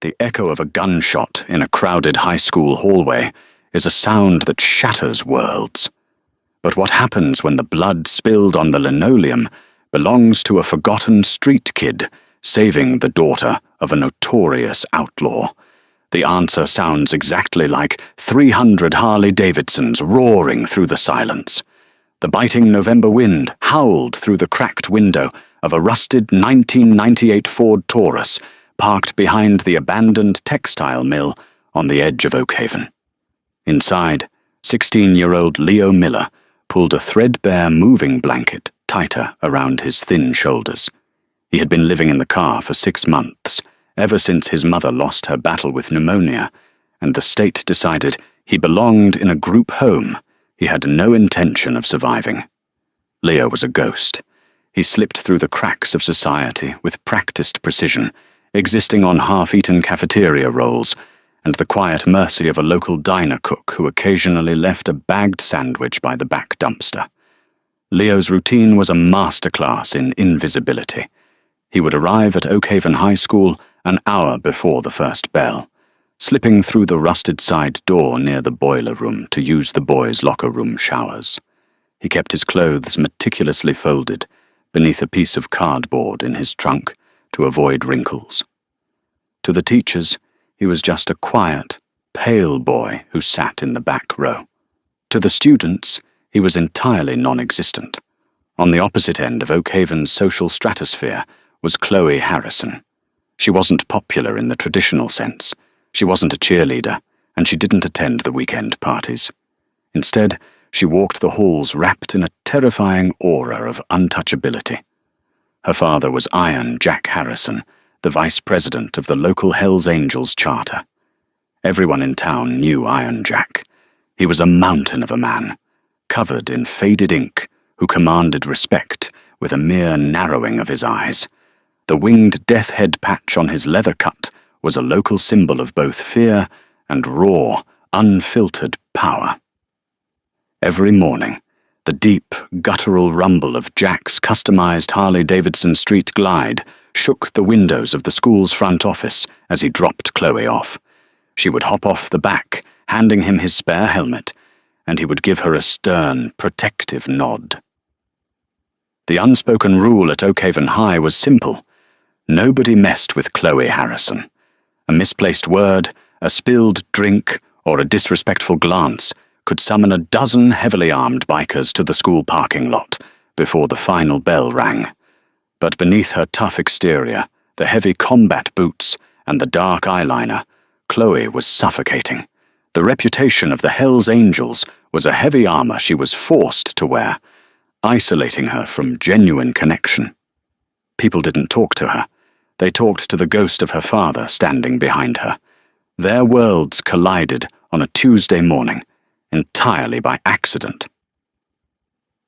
The echo of a gunshot in a crowded high school hallway is a sound that shatters worlds. But what happens when the blood spilled on the linoleum belongs to a forgotten street kid saving the daughter of a notorious outlaw? The answer sounds exactly like 300 Harley-Davidsons roaring through the silence. The biting November wind howled through the cracked window of a rusted 1998 Ford Taurus parked behind the abandoned textile mill on the edge of Oakhaven. Inside, 16-year-old Leo Miller pulled a threadbare moving blanket tighter around his thin shoulders. He had been living in the car for 6 months, ever since his mother lost her battle with pneumonia, and the state decided he belonged in a group home he had no intention of surviving. Leo was a ghost. He slipped through the cracks of society with practiced precision, existing on half-eaten cafeteria rolls and the quiet mercy of a local diner cook who occasionally left a bagged sandwich by the back dumpster. Leo's routine was a masterclass in invisibility. He would arrive at Oakhaven High School an hour before the first bell, slipping through the rusted side door near the boiler room to use the boys' locker room showers. He kept his clothes meticulously folded beneath a piece of cardboard in his trunk to avoid wrinkles. To the teachers, he was just a quiet, pale boy who sat in the back row. To the students, he was entirely non-existent. On the opposite end of Oakhaven's social stratosphere was Chloe Harrison. She wasn't popular in the traditional sense. She wasn't a cheerleader, and she didn't attend the weekend parties. Instead, she walked the halls wrapped in a terrifying aura of untouchability. Her father was Iron Jack Harrison, the vice president of the local Hells Angels charter. Everyone in town knew Iron Jack. He was a mountain of a man, covered in faded ink, who commanded respect with a mere narrowing of his eyes. The winged death head patch on his leather cut was a local symbol of both fear and raw, unfiltered power. Every morning, the deep, guttural rumble of Jack's customized Harley-Davidson Street Glide shook the windows of the school's front office as he dropped Chloe off. She would hop off the back, handing him his spare helmet, and he would give her a stern, protective nod. The unspoken rule at Oakhaven High was simple. Nobody messed with Chloe Harrison. A misplaced word, a spilled drink, or a disrespectful glance could summon a dozen heavily armed bikers to the school parking lot before the final bell rang. But beneath her tough exterior, the heavy combat boots, and the dark eyeliner, Chloe was suffocating. The reputation of the Hells Angels was a heavy armor she was forced to wear, isolating her from genuine connection. People didn't talk to her. They talked to the ghost of her father standing behind her. Their worlds collided on a Tuesday morning, entirely by accident.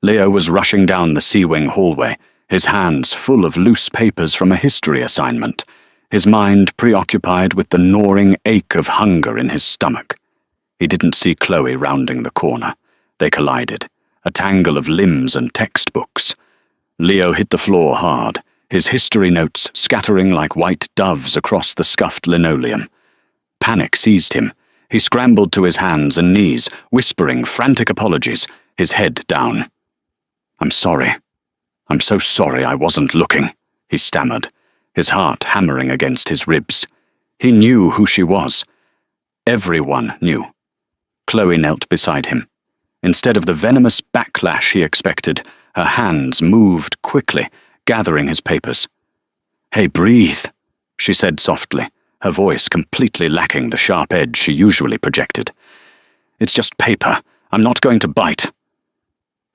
Leo was rushing down the C-wing hallway, his hands full of loose papers from a history assignment, his mind preoccupied with the gnawing ache of hunger in his stomach. He didn't see Chloe rounding the corner. They collided, a tangle of limbs and textbooks. Leo hit the floor hard, his history notes scattering like white doves across the scuffed linoleum. Panic seized him. He scrambled to his hands and knees, whispering frantic apologies, his head down. "I'm sorry. I'm so sorry I wasn't looking," he stammered, his heart hammering against his ribs. He knew who she was. Everyone knew. Chloe knelt beside him. Instead of the venomous backlash he expected, her hands moved quickly, gathering his papers. "Hey, breathe," she said softly, her voice completely lacking the sharp edge she usually projected. "It's just paper. I'm not going to bite."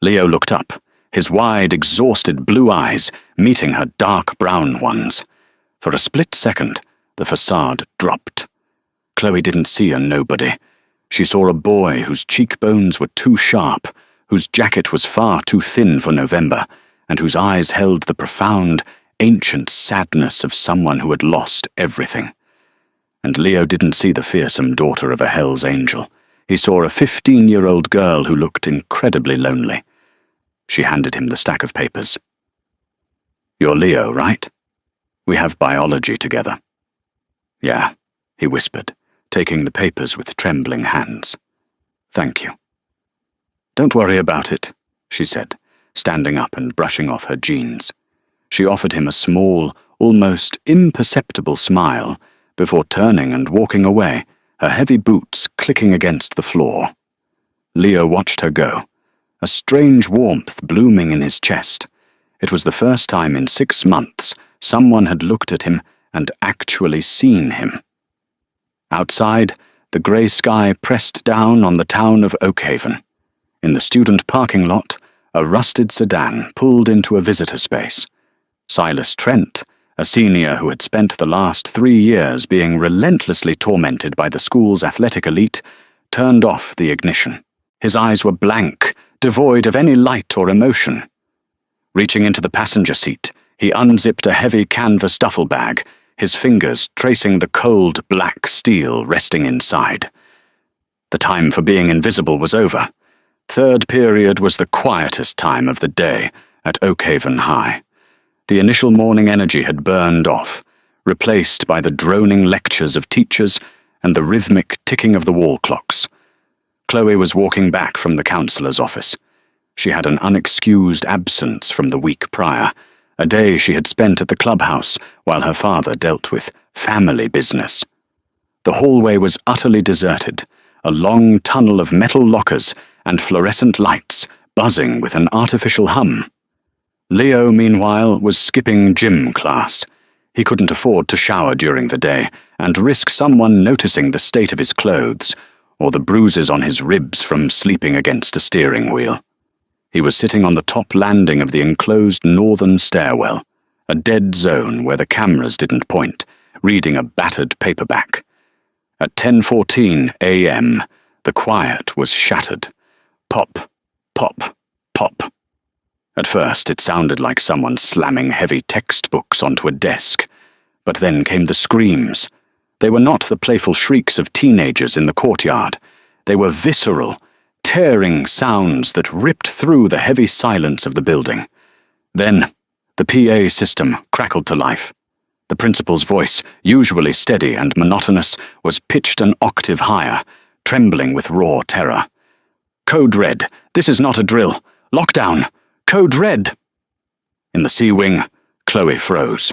Leo looked up, his wide, exhausted blue eyes meeting her dark brown ones. For a split second, the facade dropped. Chloe didn't see a nobody. She saw a boy whose cheekbones were too sharp, whose jacket was far too thin for November, and whose eyes held the profound, ancient sadness of someone who had lost everything. And Leo didn't see the fearsome daughter of a Hells Angel. He saw a 15-year-old girl who looked incredibly lonely. She handed him the stack of papers. "You're Leo, right? We have biology together." "Yeah," he whispered, taking the papers with trembling hands. "Thank you." "Don't worry about it," she said, standing up and brushing off her jeans. She offered him a small, almost imperceptible smile before turning and walking away, her heavy boots clicking against the floor. Leo watched her go, a strange warmth blooming in his chest. It was the first time in 6 months someone had looked at him and actually seen him. Outside, the grey sky pressed down on the town of Oakhaven. In the student parking lot, a rusted sedan pulled into a visitor space. Silas Trent, a senior who had spent the last 3 years being relentlessly tormented by the school's athletic elite, turned off the ignition. His eyes were blank, devoid of any light or emotion. Reaching into the passenger seat, he unzipped a heavy canvas duffel bag, his fingers tracing the cold black steel resting inside. The time for being invisible was over. Third period was the quietest time of the day at Oakhaven High. The initial morning energy had burned off, replaced by the droning lectures of teachers and the rhythmic ticking of the wall clocks. Chloe was walking back from the counselor's office. She had an unexcused absence from the week prior, a day she had spent at the clubhouse while her father dealt with family business. The hallway was utterly deserted, a long tunnel of metal lockers and fluorescent lights buzzing with an artificial hum. Leo, meanwhile, was skipping gym class. He couldn't afford to shower during the day and risk someone noticing the state of his clothes or the bruises on his ribs from sleeping against a steering wheel. He was sitting on the top landing of the enclosed northern stairwell, a dead zone where the cameras didn't point, reading a battered paperback. At 10:14 a.m., the quiet was shattered. Pop, pop, pop. At first, it sounded like someone slamming heavy textbooks onto a desk, but then came the screams. They were not the playful shrieks of teenagers in the courtyard. They were visceral, tearing sounds that ripped through the heavy silence of the building. Then, the PA system crackled to life. The principal's voice, usually steady and monotonous, was pitched an octave higher, trembling with raw terror. "Code Red, this is not a drill. Lockdown! Code Red!" In the C-wing, Chloe froze.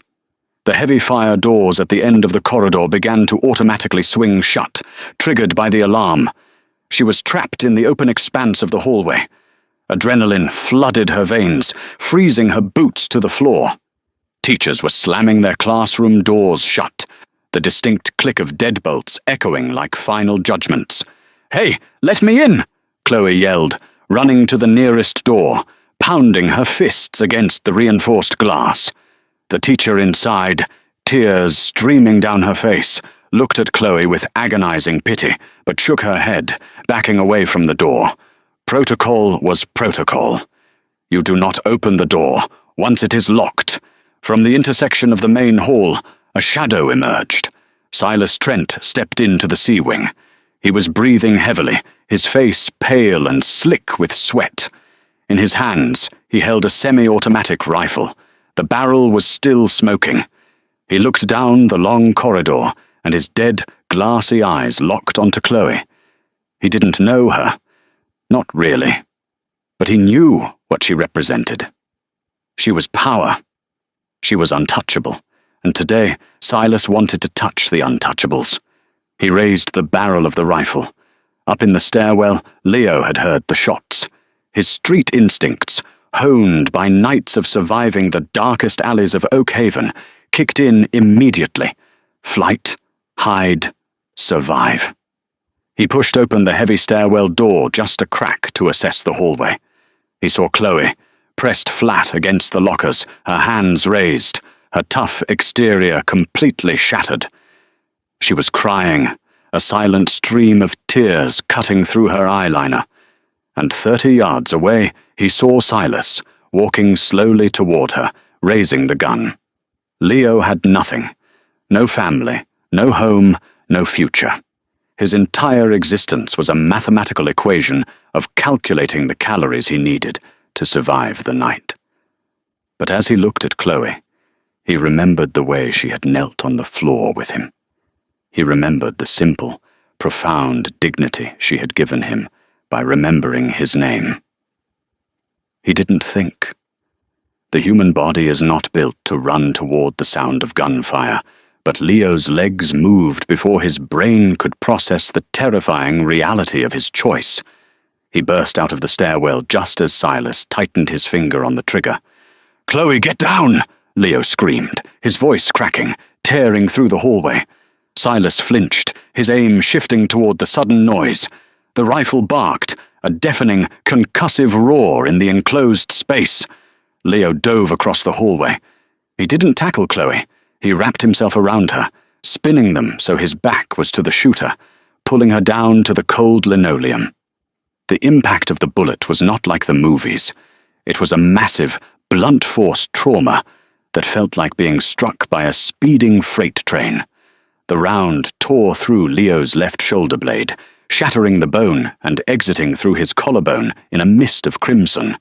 The heavy fire doors at the end of the corridor began to automatically swing shut, triggered by the alarm. She was trapped in the open expanse of the hallway. Adrenaline flooded her veins, freezing her boots to the floor. Teachers were slamming their classroom doors shut, the distinct click of deadbolts echoing like final judgments. "Hey, let me in!" Chloe yelled, running to the nearest door, pounding her fists against the reinforced glass. The teacher inside, tears streaming down her face, looked at Chloe with agonizing pity, but shook her head, backing away from the door. Protocol was protocol. You do not open the door once it is locked. From the intersection of the main hall, a shadow emerged. Silas Trent stepped into the C-wing. He was breathing heavily, his face pale and slick with sweat. In his hands, he held a semi-automatic rifle. The barrel was still smoking. He looked down the long corridor, and his dead, glassy eyes locked onto Chloe. He didn't know her. Not really. But he knew what she represented. She was power. She was untouchable, and today Silas wanted to touch the untouchables. He raised the barrel of the rifle. Up in the stairwell, Leo had heard the shots. His street instincts, honed by nights of surviving the darkest alleys of Oakhaven, kicked in immediately. Flight, hide, survive. He pushed open the heavy stairwell door just a crack to assess the hallway. He saw Chloe, pressed flat against the lockers, her hands raised, her tough exterior completely shattered. She was crying, a silent stream of tears cutting through her eyeliner. And 30 yards away, he saw Silas, walking slowly toward her, raising the gun. Leo had nothing. No family, no home, no future. His entire existence was a mathematical equation of calculating the calories he needed to survive the night. But as he looked at Chloe, he remembered the way she had knelt on the floor with him. He remembered the simple, profound dignity she had given him by remembering his name. He didn't think. The human body is not built to run toward the sound of gunfire, but Leo's legs moved before his brain could process the terrifying reality of his choice. He burst out of the stairwell just as Silas tightened his finger on the trigger. "Chloe, get down!" Leo screamed, his voice cracking, tearing through the hallway. Silas flinched, his aim shifting toward the sudden noise. The rifle barked, a deafening, concussive roar in the enclosed space. Leo dove across the hallway. He didn't tackle Chloe. He wrapped himself around her, spinning them so his back was to the shooter, pulling her down to the cold linoleum. The impact of the bullet was not like the movies. It was a massive, blunt-force trauma that felt like being struck by a speeding freight train. The round tore through Leo's left shoulder blade, shattering the bone and exiting through his collarbone in a mist of crimson.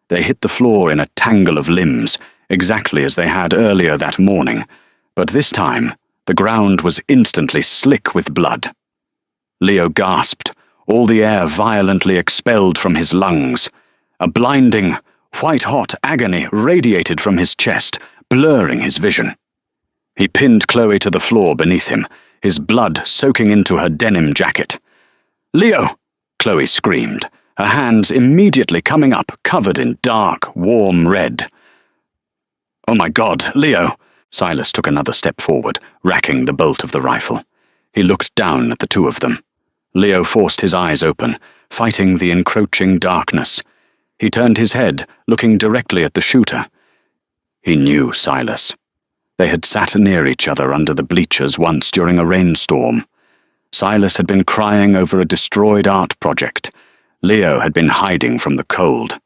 They hit the floor in a tangle of limbs, exactly as they had earlier that morning, but this time the ground was instantly slick with blood. Leo gasped, all the air violently expelled from his lungs. A blinding, white-hot agony radiated from his chest, blurring his vision. He pinned Chloe to the floor beneath him, his blood soaking into her denim jacket. "Leo!" Chloe screamed, her hands immediately coming up, covered in dark, warm red. "Oh my God, Leo!" Silas took another step forward, racking the bolt of the rifle. He looked down at the two of them. Leo forced his eyes open, fighting the encroaching darkness. He turned his head, looking directly at the shooter. He knew Silas. They had sat near each other under the bleachers once during a rainstorm. Silas had been crying over a destroyed art project. Leo had been hiding from the cold.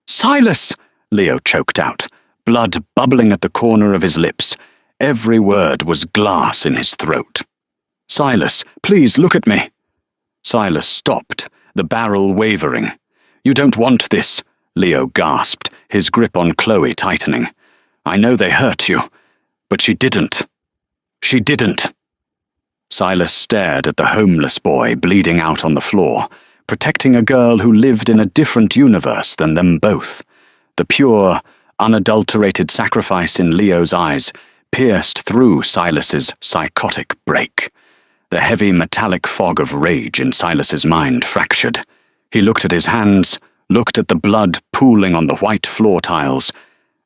"Silas!" Leo choked out, blood bubbling at the corner of his lips. Every word was glass in his throat. "Silas, please look at me." Silas stopped, the barrel wavering. "You don't want this," Leo gasped, his grip on Chloe tightening. "I know they hurt you, but she didn't. She didn't." Silas stared at the homeless boy bleeding out on the floor, protecting a girl who lived in a different universe than them both. The pure, unadulterated sacrifice in Leo's eyes pierced through Silas's psychotic break. The heavy metallic fog of rage in Silas's mind fractured. He looked at his hands, looked at the blood pooling on the white floor tiles,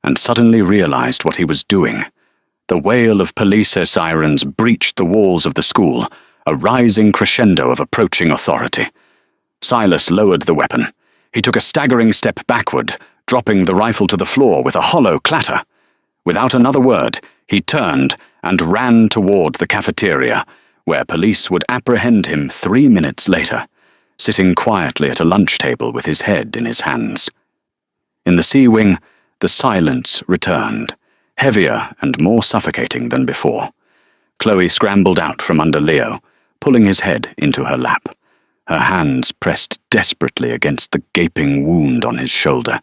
and suddenly realized what he was doing. The wail of police sirens breached the walls of the school, a rising crescendo of approaching authority. Silas lowered the weapon. He took a staggering step backward, dropping the rifle to the floor with a hollow clatter. Without another word, he turned and ran toward the cafeteria, where police would apprehend him 3 minutes later, sitting quietly at a lunch table with his head in his hands. In the sea wing, the silence returned, heavier and more suffocating than before. Chloe scrambled out from under Leo, pulling his head into her lap. Her hands pressed desperately against the gaping wound on his shoulder,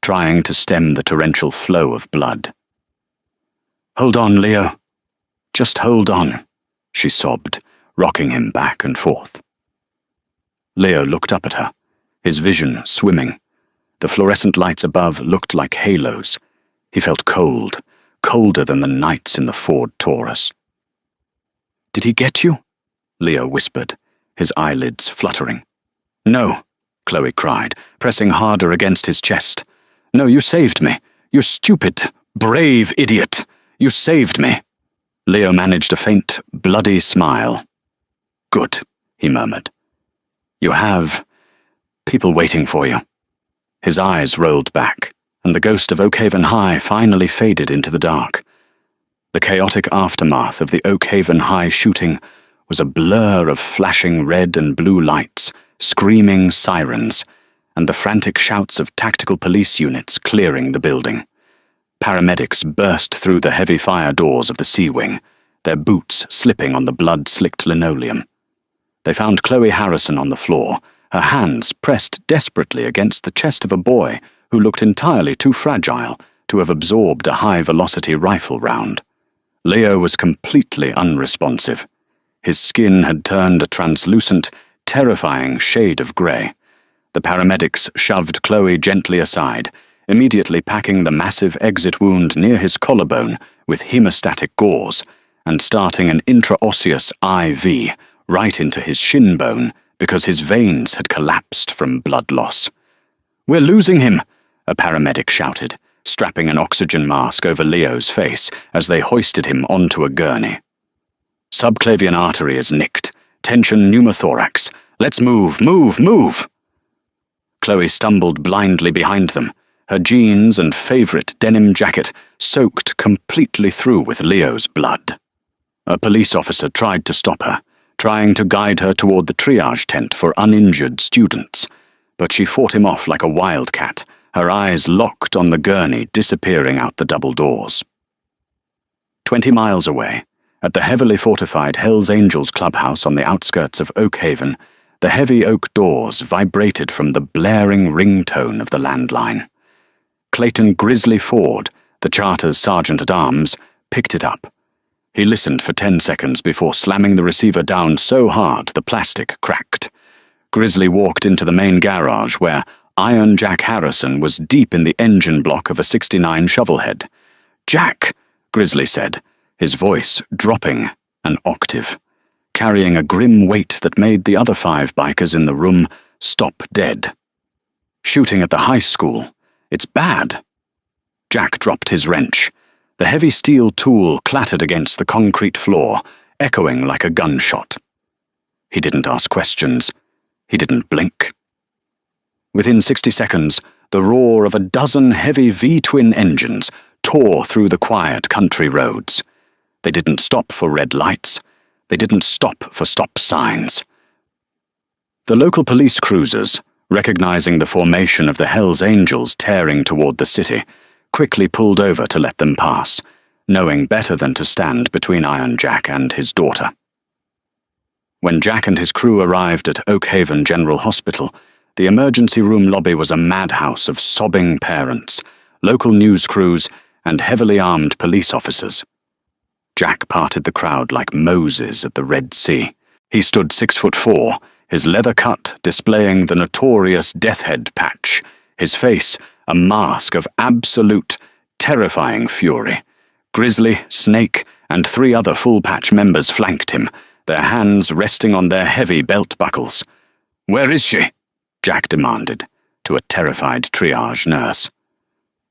trying to stem the torrential flow of blood. "Hold on, Leo. Just hold on," she sobbed, rocking him back and forth. Leo looked up at her, his vision swimming. The fluorescent lights above looked like halos. He felt cold, colder than the nights in the Ford Taurus. "Did he get you?" Leo whispered, his eyelids fluttering. "No," Chloe cried, pressing harder against his chest. "No, you saved me. You stupid, brave idiot. You saved me." Leo managed a faint, bloody smile. "Good," he murmured. "You have people waiting for you." His eyes rolled back, and the ghost of Oakhaven High finally faded into the dark. The chaotic aftermath of the Oakhaven High shooting was a blur of flashing red and blue lights, screaming sirens, and the frantic shouts of tactical police units clearing the building. Paramedics burst through the heavy fire doors of the sea wing, their boots slipping on the blood-slicked linoleum. They found Chloe Harrison on the floor, her hands pressed desperately against the chest of a boy who looked entirely too fragile to have absorbed a high-velocity rifle round. Leo was completely unresponsive. His skin had turned a translucent, terrifying shade of grey. The paramedics shoved Chloe gently aside, immediately packing the massive exit wound near his collarbone with hemostatic gauze and starting an intraosseous IV right into his shin bone because his veins had collapsed from blood loss. "We're losing him," a paramedic shouted, strapping an oxygen mask over Leo's face as they hoisted him onto a gurney. "Subclavian artery is nicked. Tension pneumothorax. Let's move, move, move!" Chloe stumbled blindly behind them, her jeans and favourite denim jacket soaked completely through with Leo's blood. A police officer tried to stop her, trying to guide her toward the triage tent for uninjured students, but she fought him off like a wildcat, her eyes locked on the gurney disappearing out the double doors. 20 miles away, at the heavily fortified Hells Angels clubhouse on the outskirts of Oak Haven, the heavy oak doors vibrated from the blaring ringtone of the landline. Clayton Grizzly Ford, the charter's sergeant-at-arms, picked it up. He listened for 10 seconds before slamming the receiver down so hard the plastic cracked. Grizzly walked into the main garage where Iron Jack Harrison was deep in the engine block of a '69 shovelhead. "Jack," Grizzly said, his voice dropping an octave, carrying a grim weight that made the other 5 bikers in the room stop dead. "Shooting at the high school. It's bad." Jack dropped his wrench. The heavy steel tool clattered against the concrete floor, echoing like a gunshot. He didn't ask questions. He didn't blink. Within 60 seconds, the roar of a dozen heavy V-twin engines tore through the quiet country roads. They didn't stop for red lights. They didn't stop for stop signs. The local police cruisers, recognizing the formation of the Hells Angels tearing toward the city, quickly pulled over to let them pass, knowing better than to stand between Iron Jack and his daughter. When Jack and his crew arrived at Oak Haven General Hospital, the emergency room lobby was a madhouse of sobbing parents, local news crews, and heavily armed police officers. Jack parted the crowd like Moses at the Red Sea. He stood 6'4", his leather cut displaying the notorious death head patch, his face a mask of absolute, terrifying fury. Grizzly, Snake, and 3 other full-patch members flanked him, their hands resting on their heavy belt buckles. "Where is she?" Jack demanded, to a terrified triage nurse.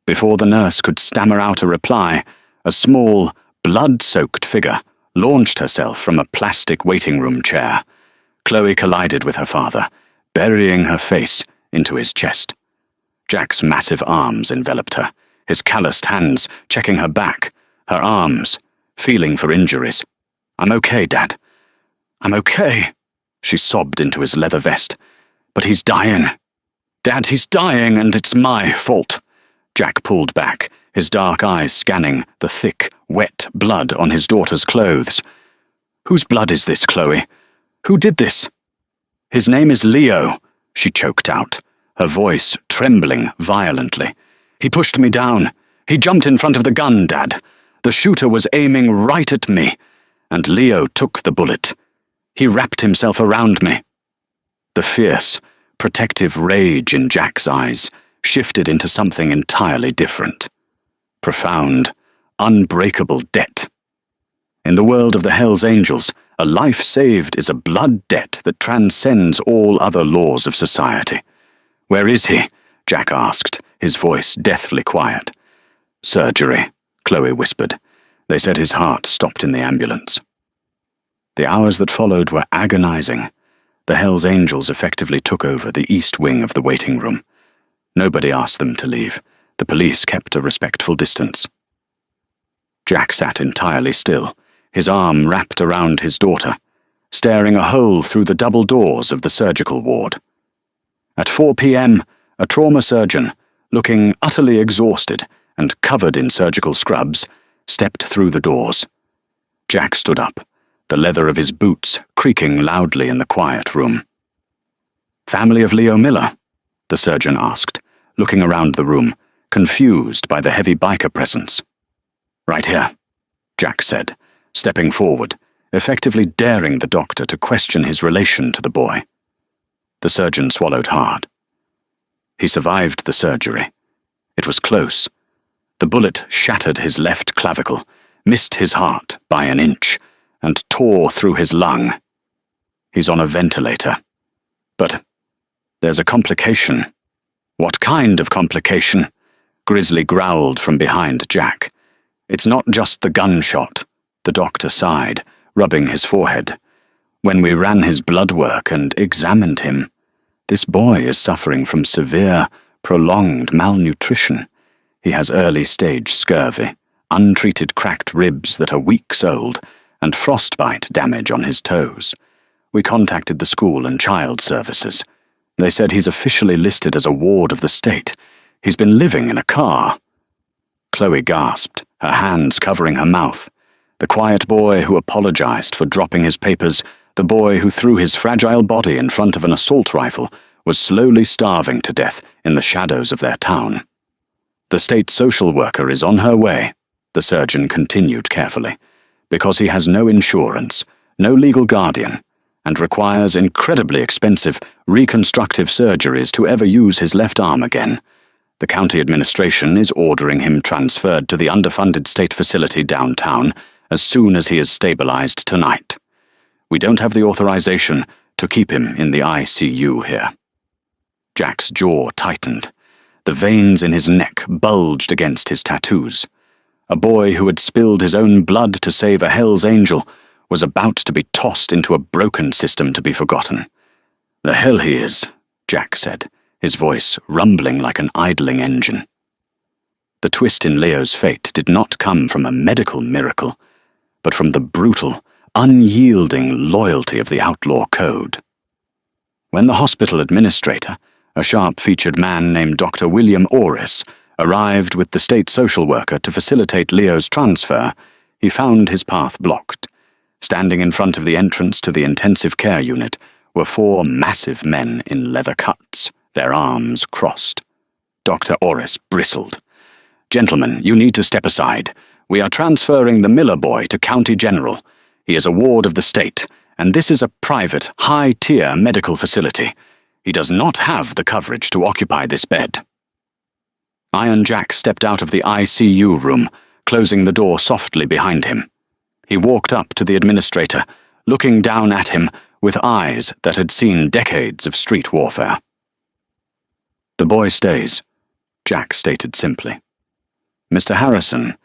Before the nurse could stammer out a reply, a small, blood-soaked figure launched herself from a plastic waiting room chair. Chloe collided with her father, burying her face into his chest. Jack's massive arms enveloped her, his calloused hands checking her back, her arms, feeling for injuries. "I'm okay, Dad. I'm okay," she sobbed into his leather vest. "But he's dying. Dad, he's dying, and it's my fault." Jack pulled back, his dark eyes scanning the thick, wet blood on his daughter's clothes. "Whose blood is this, Chloe? Who did this?" "His name is Leo," she choked out, her voice trembling violently. "He pushed me down. He jumped in front of the gun, Dad. The shooter was aiming right at me, and Leo took the bullet. He wrapped himself around me." The fierce, protective rage in Jack's eyes shifted into something entirely different. Profound, unbreakable debt. In the world of the Hells Angels, a life saved is a blood debt that transcends all other laws of society. "Where is he?" Jack asked, his voice deathly quiet. "Surgery," Chloe whispered. They said his heart stopped in the ambulance. The hours that followed were agonizing. The Hells Angels effectively took over the east wing of the waiting room. Nobody asked them to leave. The police kept a respectful distance. Jack sat entirely still, his arm wrapped around his daughter, staring a hole through the double doors of the surgical ward. At 4 p.m., a trauma surgeon, looking utterly exhausted and covered in surgical scrubs, stepped through the doors. Jack stood up, the leather of his boots creaking loudly in the quiet room. "Family of Leo Miller?" the surgeon asked, looking around the room, confused by the heavy biker presence. "Right here," Jack said, stepping forward, effectively daring the doctor to question his relation to the boy. The surgeon swallowed hard. He survived the surgery. It was close. The bullet shattered his left clavicle, missed his heart by an inch, and tore through his lung. He's on a ventilator. But there's a complication. What kind of complication? Grizzly growled from behind Jack. It's not just the gunshot, the doctor sighed, rubbing his forehead. When we ran his blood work and examined him, this boy is suffering from severe, prolonged malnutrition. He has early-stage scurvy, untreated cracked ribs that are weeks old, and frostbite damage on his toes. We contacted the school and child services. They said he's officially listed as a ward of the state. He's been living in a car. Chloe gasped, her hands covering her mouth. The quiet boy who apologized for dropping his papers, the boy who threw his fragile body in front of an assault rifle, was slowly starving to death in the shadows of their town. The state social worker is on her way, the surgeon continued carefully, because he has no insurance, no legal guardian, and requires incredibly expensive reconstructive surgeries to ever use his left arm again. The county administration is ordering him transferred to the underfunded state facility downtown as soon as he is stabilized tonight. We don't have the authorization to keep him in the ICU here. Jack's jaw tightened. The veins in his neck bulged against his tattoos. A boy who had spilled his own blood to save a Hell's Angel was about to be tossed into a broken system to be forgotten. "The hell he is," Jack said, his voice rumbling like an idling engine. The twist in Leo's fate did not come from a medical miracle, but from the brutal, unyielding loyalty of the outlaw code. When the hospital administrator, a sharp-featured man named Dr. William Orris, arrived with the state social worker to facilitate Leo's transfer, he found his path blocked. Standing in front of the entrance to the intensive care unit were 4 massive men in leather cuts, their arms crossed. Dr. Orris bristled. "Gentlemen, you need to step aside. We are transferring the Miller boy to County General. He is a ward of the state, and this is a private, high-tier medical facility. He does not have the coverage to occupy this bed." Iron Jack stepped out of the ICU room, closing the door softly behind him. He walked up to the administrator, looking down at him with eyes that had seen decades of street warfare. "The boy stays," Jack stated simply. "Mr. Harrison,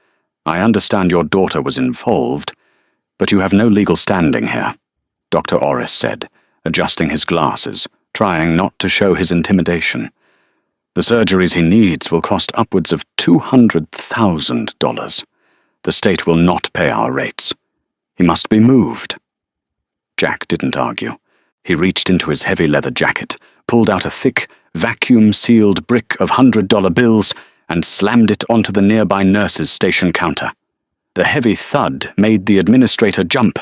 I understand your daughter was involved, but you have no legal standing here," Dr. Orris said, adjusting his glasses, trying not to show his intimidation. "The surgeries he needs will cost upwards of $200,000. The state will not pay our rates. He must be moved." Jack didn't argue. He reached into his heavy leather jacket, pulled out a thick, vacuum-sealed brick of $100 bills, and slammed it onto the nearby nurse's station counter. The heavy thud made the administrator jump.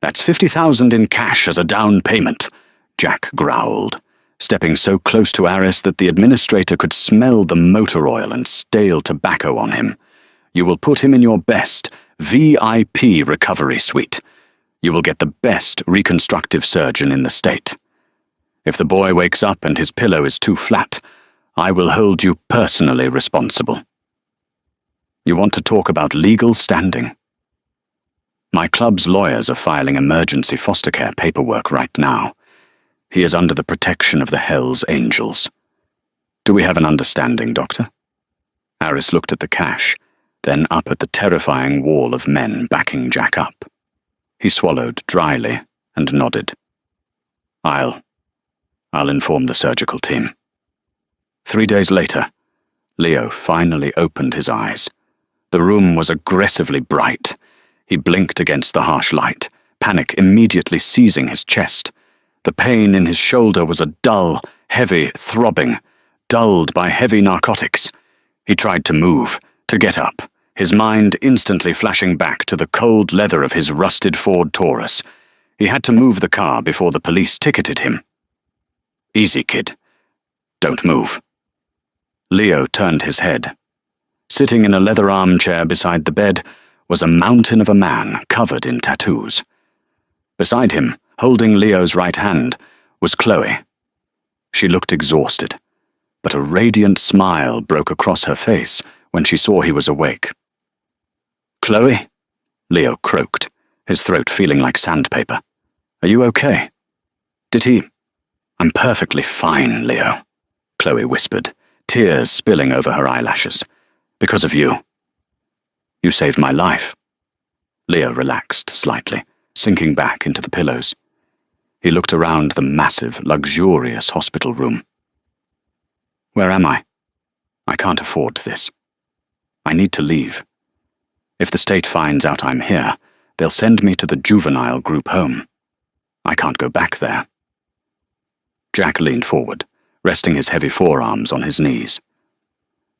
"That's $50,000 in cash as a down payment," Jack growled, stepping so close to Aris that the administrator could smell the motor oil and stale tobacco on him. "You will put him in your best VIP recovery suite. You will get the best reconstructive surgeon in the state. If the boy wakes up and his pillow is too flat, I will hold you personally responsible. You want to talk about legal standing? My club's lawyers are filing emergency foster care paperwork right now. He is under the protection of the Hells Angels. Do we have an understanding, Doctor?" Aris looked at the cash, then up at the terrifying wall of men backing Jack up. He swallowed dryly and nodded. I'll inform the surgical team." 3 days later, Leo finally opened his eyes. The room was aggressively bright. He blinked against the harsh light, panic immediately seizing his chest. The pain in his shoulder was a dull, heavy throbbing, dulled by heavy narcotics. He tried to move, to get up, his mind instantly flashing back to the cold leather of his rusted Ford Taurus. He had to move the car before the police ticketed him. "Easy, kid. Don't move." Leo turned his head. Sitting in a leather armchair beside the bed was a mountain of a man covered in tattoos. Beside him, holding Leo's right hand, was Chloe. She looked exhausted, but a radiant smile broke across her face when she saw he was awake. "Chloe?" Leo croaked, his throat feeling like sandpaper. "Are you okay? Did he—" "I'm perfectly fine, Leo," Chloe whispered, tears spilling over her eyelashes. "Because of you. You saved my life." Leo relaxed slightly, sinking back into the pillows. He looked around the massive, luxurious hospital room. "Where am I? I can't afford this. I need to leave. If the state finds out I'm here, they'll send me to the juvenile group home. I can't go back there." Jack leaned forward, resting his heavy forearms on his knees.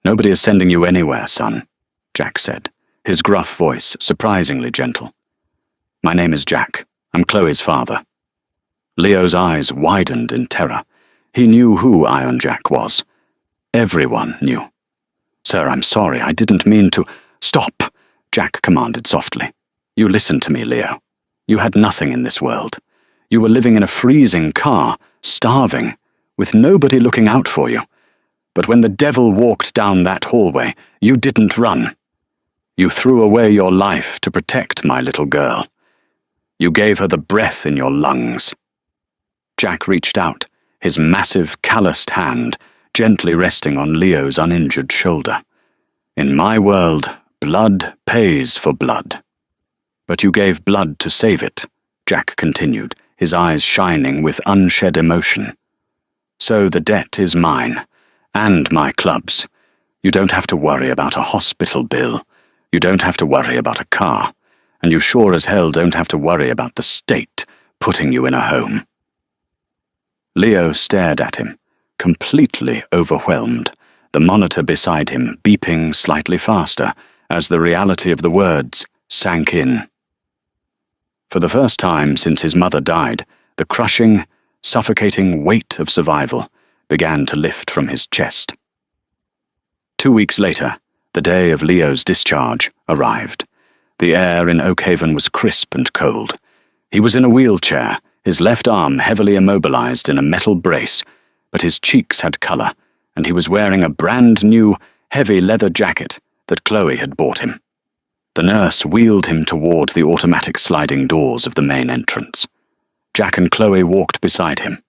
"Nobody is sending you anywhere, son," Jack said, his gruff voice surprisingly gentle. "My name is Jack. I'm Chloe's father." Leo's eyes widened in terror. He knew who Iron Jack was. Everyone knew. "Sir, I'm sorry. I didn't mean to—" "Stop!" Jack commanded softly. "You listen to me, Leo. You had nothing in this world. You were living in a freezing car, starving, with nobody looking out for you. But when the devil walked down that hallway, you didn't run. You threw away your life to protect my little girl. You gave her the breath in your lungs." Jack reached out, his massive, calloused hand gently resting on Leo's uninjured shoulder. "In my world, blood pays for blood. But you gave blood to save it," Jack continued, his eyes shining with unshed emotion. "So the debt is mine, and my club's. You don't have to worry about a hospital bill. You don't have to worry about a car. And you sure as hell don't have to worry about the state putting you in a home." Leo stared at him, completely overwhelmed, the monitor beside him beeping slightly faster as the reality of the words sank in. For the first time since his mother died, the crushing, suffocating weight of survival began to lift from his chest. 2 weeks later, the day of Leo's discharge arrived. The air in Oakhaven was crisp and cold. He was in a wheelchair, his left arm heavily immobilized in a metal brace, but his cheeks had color, and he was wearing a brand-new, heavy leather jacket that Chloe had bought him. The nurse wheeled him toward the automatic sliding doors of the main entrance. Jack and Chloe walked beside him.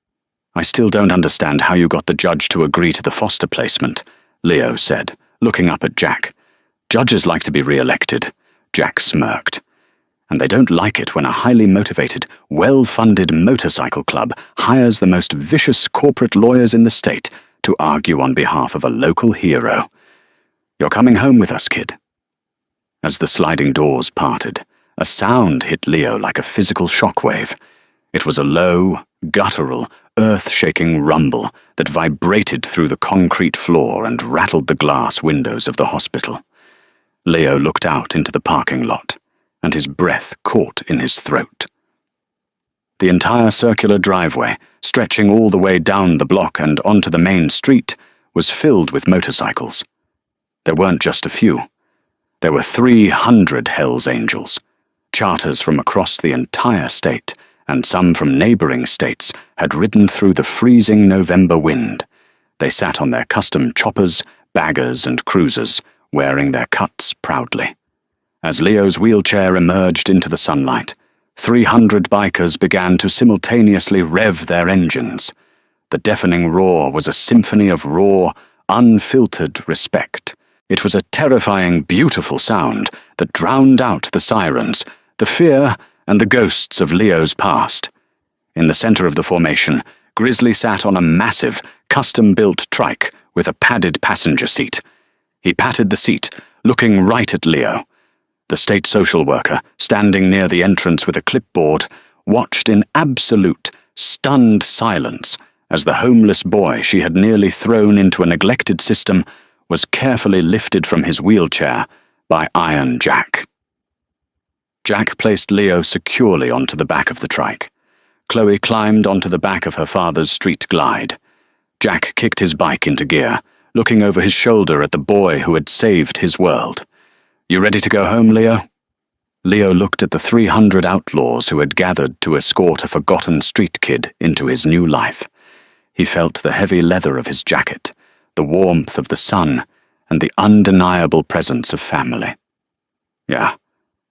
"I still don't understand how you got the judge to agree to the foster placement," Leo said, looking up at Jack. "Judges like to be re-elected," Jack smirked. "And they don't like it when a highly motivated, well-funded motorcycle club hires the most vicious corporate lawyers in the state to argue on behalf of a local hero. You're coming home with us, kid." As the sliding doors parted, a sound hit Leo like a physical shockwave. It was a low, guttural, earth-shaking rumble that vibrated through the concrete floor and rattled the glass windows of the hospital. Leo looked out into the parking lot, and his breath caught in his throat. The entire circular driveway, stretching all the way down the block and onto the main street, was filled with motorcycles. There weren't just a few. There were 300 Hells Angels, charters from across the entire state, and some from neighboring states had ridden through the freezing November wind. They sat on their custom choppers, baggers, and cruisers, wearing their cuts proudly. As Leo's wheelchair emerged into the sunlight, 300 bikers began to simultaneously rev their engines. The deafening roar was a symphony of raw, unfiltered respect. It was a terrifying, beautiful sound that drowned out the sirens, the fear, and the ghosts of Leo's past. In the center of the formation, Grizzly sat on a massive, custom-built trike with a padded passenger seat. He patted the seat, looking right at Leo. The state social worker, standing near the entrance with a clipboard, watched in absolute, stunned silence as the homeless boy she had nearly thrown into a neglected system was carefully lifted from his wheelchair by Iron Jack. Jack placed Leo securely onto the back of the trike. Chloe climbed onto the back of her father's street glide. Jack kicked his bike into gear, looking over his shoulder at the boy who had saved his world. "You ready to go home, Leo?" Leo looked at the 300 outlaws who had gathered to escort a forgotten street kid into his new life. He felt the heavy leather of his jacket, the warmth of the sun, and the undeniable presence of family. Yeah,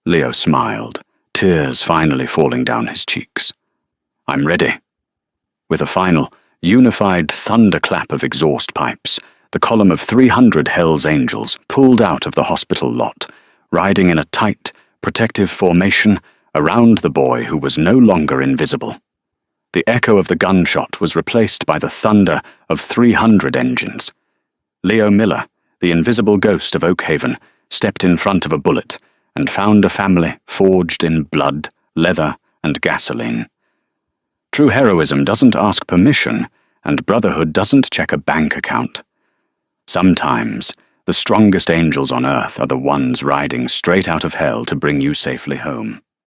Leo smiled, tears finally falling down his cheeks. I'm ready. With a final, unified thunderclap of exhaust pipes, the column of 300 Hell's Angels pulled out of the hospital lot, riding in a tight, protective formation around the boy who was no longer invisible. The echo of the gunshot was replaced by the thunder of 300 engines. Leo Miller, the invisible ghost of Oakhaven, stepped in front of a bullet and found a family forged in blood, leather, and gasoline. True heroism doesn't ask permission, and brotherhood doesn't check a bank account. Sometimes, the strongest angels on earth are the ones riding straight out of hell to bring you safely home.